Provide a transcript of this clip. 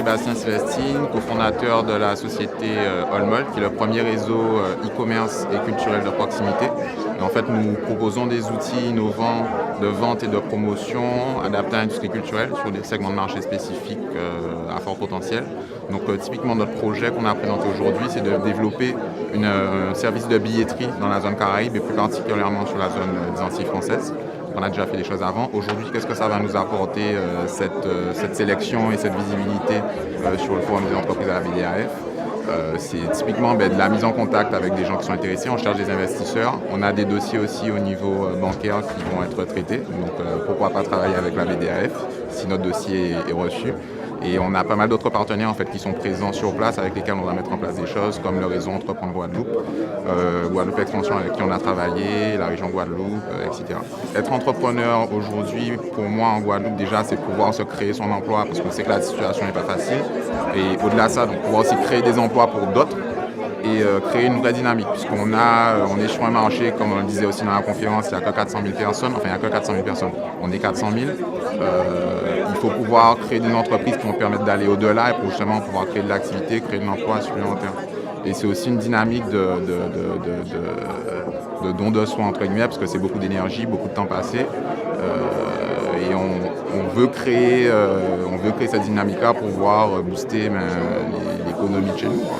Sébastien Célestine, cofondateur de la société Allmold, qui est le premier réseau e-commerce et culturel de proximité. Et en fait, nous proposons des outils innovants de vente et de promotion adaptés à l'industrie culturelle sur des segments de marché spécifiques à fort potentiel. Donc typiquement, notre projet qu'on a présenté aujourd'hui, c'est de développer un service de billetterie dans la zone Caraïbe et plus particulièrement sur la zone des Antilles françaises. On a déjà fait des choses avant. Aujourd'hui, qu'est-ce que ça va nous apporter, cette sélection et cette visibilité sur le forum des entreprises à la BDAF? C'est typiquement de la mise en contact avec des gens qui sont intéressés. On cherche des investisseurs. On a des dossiers aussi au niveau bancaire qui vont être traités. Donc pourquoi pas travailler avec la BDAF si notre dossier est reçu. Et on a pas mal d'autres partenaires en fait, qui sont présents sur place avec lesquels on va mettre en place des choses comme le réseau Entreprendre Guadeloupe, Guadeloupe Expansion avec qui on a travaillé, la région Guadeloupe, etc. Être entrepreneur aujourd'hui, pour moi en Guadeloupe déjà, c'est pouvoir se créer son emploi parce qu'on sait que la situation n'est pas facile. Et au-delà de ça, donc, pouvoir aussi créer des emplois pour d'autres et créer une vraie dynamique puisqu'on on est sur un marché, comme on le disait aussi dans la conférence, il n'y a que 400 000 personnes, enfin il n'y a que 400 000 personnes, on est 400 000. Il faut pouvoir créer des entreprises qui vont permettre d'aller au-delà et pour justement pouvoir créer de l'activité, créer de l'emploi supplémentaire. Et c'est aussi une dynamique de don de soi entre guillemets parce que c'est beaucoup d'énergie, beaucoup de temps passé. Et on veut créer cette dynamique-là pour pouvoir booster l'économie de chez nous, quoi.